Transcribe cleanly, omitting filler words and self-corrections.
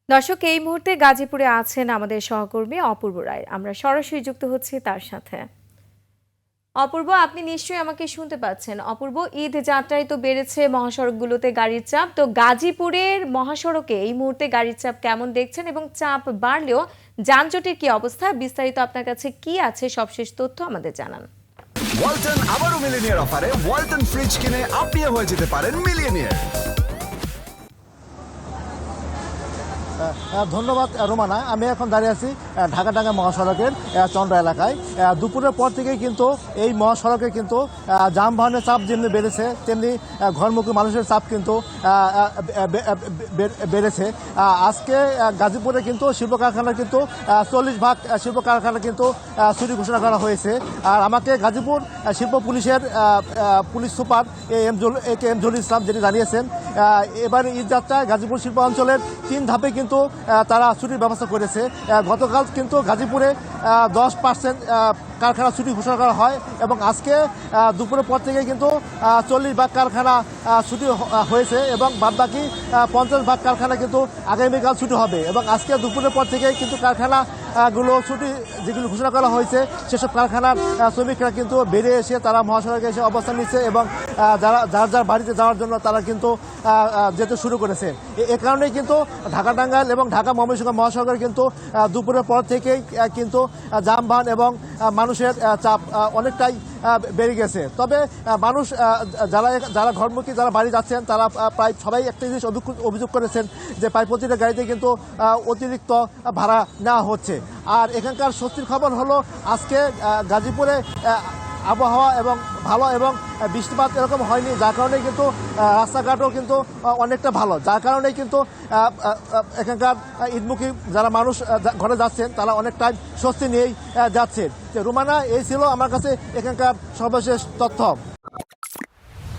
দর্শক এই মুহূর্তে গাজীপুরে আছেন আমাদের সহকর্মী অপূর্ব রায়। আমরা সরাসরি যুক্ত হচ্ছি তার সাথে। অপূর্ব, আপনি নিশ্চয়ই আমাকে শুনতে পাচ্ছেন। অপূর্ব, ঈদ যাত্রায় তো বেড়েছে মহাসড়কগুলোতে গাড়ির চাপ, তো গাজীপুরের মহাসড়কে এই মুহূর্তে গাড়ির চাপ কেমন দেখছেন এবং চাপ বাড়লেও যানজটের কি অবস্থা? বিস্তারিত আপনার কাছে কি আছে, সবশেষ তথ্য আমাদের জানান। ওয়ালটন আবারও মিলিনিয়ার অফারে ওয়ালটন ফ্রিজ কিনে আপনিও হয়ে যেতে পারেন মিলিয়নিয়ার। ধন্যবাদ রোমানা। আমি এখন দাঁড়িয়ে আছি ঢাকা মহাসড়কের চন্দ্র এলাকায়। দুপুরের পর থেকেই কিন্তু এই মহাসড়কে কিন্তু যানবাহনের চাপ যেমনি বেড়েছে তেমনি ঘরমুখী মানুষের চাপ কিন্তু বেড়েছে। আজকে গাজীপুরে কিন্তু শিল্প কারখানার কিন্তু 40 ভাগ শিল্প কারখানা কিন্তু ছুটি ঘোষণা করা হয়েছে। আর আমাকে গাজীপুর শিল্প পুলিশের police super M Zahurul Islam যেটি জানিয়েছেন, এবার ঈদ যাত্রায় গাজীপুর শিল্প অঞ্চলের 3 ধাপে কিন্তু তারা ছুটির ব্যবস্থা করেছে। গতকাল কিন্তু গাজীপুরে 10% কারখানা ছুটি ঘোষণা করা হয় এবং আজকে দুপুরের পর থেকে কিন্তু 40 ভাগ কারখানা ছুটি হয়েছে এবং বাদবাকি 50 ভাগ কারখানা কিন্তু আগামীকাল ছুটি হবে। এবং আজকে দুপুরের পর থেকে কিন্তু কারখানাগুলো ছুটি যেগুলো ঘোষণা করা হয়েছে সেসব কারখানার শ্রমিকরা কিন্তু বেরিয়ে এসে তারা মহাসড়কে এসে অবস্থান নিচ্ছে এবং যার বাড়িতে যাওয়ার জন্য তারা কিন্তু যেতে শুরু করেছে। এ কারণেই কিন্তু ঢাকা টাঙ্গাইল এবং ঢাকা ময়মনসিংহ মহাসড়কের কিন্তু দুপুরের পর থেকেই কিন্তু যানবাহন এবং মানুষের চাপ অনেকটাই বেড়ে গেছে। তবে মানুষ যারা ঘরমুখী যারা বাড়ি যাচ্ছেন তারা প্রায় সবাই একটা জিনিস অভিযোগ করেছেন যে প্রায় প্রতিটা গাড়িতে কিন্তু অতিরিক্ত ভাড়া নেওয়া হচ্ছে। আর এখানকার স্বস্তির খবর হলো আজকে গাজীপুরে আবহাওয়া এবং ভালো এবং বৃষ্টিপাত এরকম হয়নি, যার কারণে কিন্তু রাস্তাঘাটও কিন্তু অনেকটা ভালো, যার কারণে কিন্তু এখানকার ঈদমুখী যারা মানুষ ঘরে যাচ্ছেন তারা অনেকটাই স্বস্তি নিয়েই যাচ্ছেন। রুমানা, এই ছিল আমার কাছে এখানকার সর্বশেষ তথ্য।